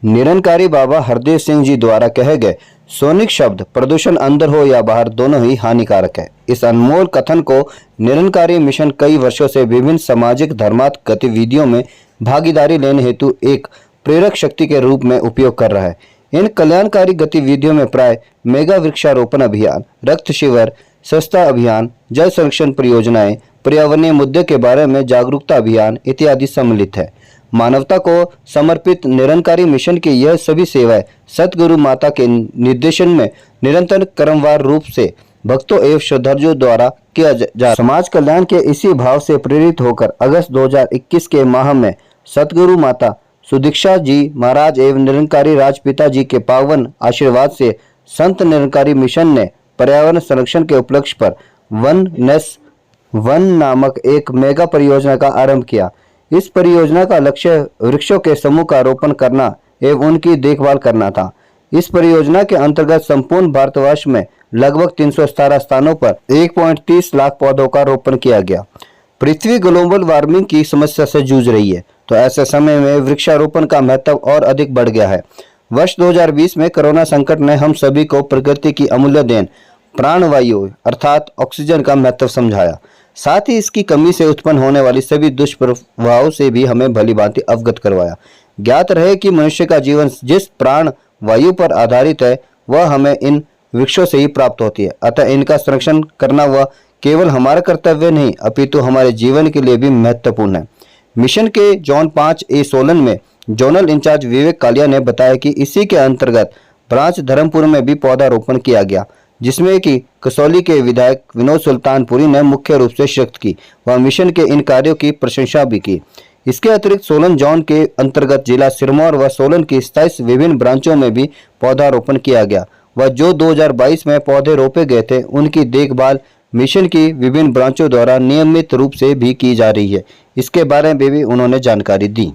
निरंकारी बाबा हरदेव सिंह जी द्वारा कहे गए सोनिक शब्द प्रदूषण अंदर हो या बाहर दोनों ही हानिकारक है। इस अनमोल कथन को निरंकारी मिशन कई वर्षों से विभिन्न सामाजिक धर्मात्मक गतिविधियों में भागीदारी लेने हेतु एक प्रेरक शक्ति के रूप में उपयोग कर रहा है। इन कल्याणकारी गतिविधियों में प्राय मेगा वृक्षारोपण अभियान, रक्त शिविर, स्वच्छता अभियान, जल संरक्षण परियोजनाएं, पर्यावरणीय मुद्दे के बारे में जागरूकता अभियान इत्यादि सम्मिलित है। मानवता को समर्पित निरंकारी मिशन की यह सभी सेवाएं सतगुरु माता के निर्देशन में निरंतर क्रमवार रूप से भक्तों एवं श्रद्धालुओं द्वारा किया जा समाज कल्याण के इसी भाव से प्रेरित होकर अगस्त 2021 के माह में सतगुरु माता सुदीक्षा जी महाराज एवं निरंकारी राजपिता जी के पावन आशीर्वाद से संत निरंकारी मिशन ने पर्यावरण संरक्षण के उपलक्ष्य पर वन नामक एक मेगा परियोजना का आरंभ किया। इस परियोजना का लक्ष्य वृक्षों के समूह का रोपण करना एवं उनकी देखभाल करना था। इस परियोजना के अंतर्गत संपूर्ण भारतवर्ष में लगभग 317 स्थानों पर 1.30 लाख पौधों का रोपण किया गया। पृथ्वी ग्लोबल वार्मिंग की समस्या से जूझ रही है, तो ऐसे समय में वृक्षारोपण का महत्व और अधिक बढ़ गया है। वर्ष 2020 में कोरोना संकट ने हम सभी को प्रकृति की अमूल्य देन प्राणवायु अर्थात ऑक्सीजन का महत्व समझाया। साथ ही इसकी कमी से उत्पन्न होने वाली सभी दुष्प्रभावों से भी हमें भली भांति अवगत करवाया। ज्ञात रहे कि मनुष्य का जीवन जिस प्राण वायु पर आधारित है वह हमें इन वृक्षों से ही प्राप्त होती है। अतः इनका संरक्षण करना वह केवल हमारा कर्तव्य नहीं अपितु हमारे जीवन के लिए भी महत्वपूर्ण है। मिशन के जोन 5A सोलन में जोनल इंचार्ज विवेक कालिया ने बताया कि इसी के अंतर्गत ब्रांच धर्मपुर में भी पौधारोपण किया गया, जिसमें कि कसौली के विधायक विनोद सुल्तानपुरी ने मुख्य रूप से शिरकत की व मिशन के इन कार्यों की प्रशंसा भी की। इसके अतिरिक्त सोलन जोन के अंतर्गत जिला सिरमौर व सोलन की 27 विभिन्न ब्रांचों में भी पौधारोपण किया गया व जो 2022 में पौधे रोपे गए थे उनकी देखभाल मिशन की विभिन्न ब्रांचों द्वारा नियमित रूप से भी की जा रही है। इसके बारे में भी उन्होंने जानकारी दी।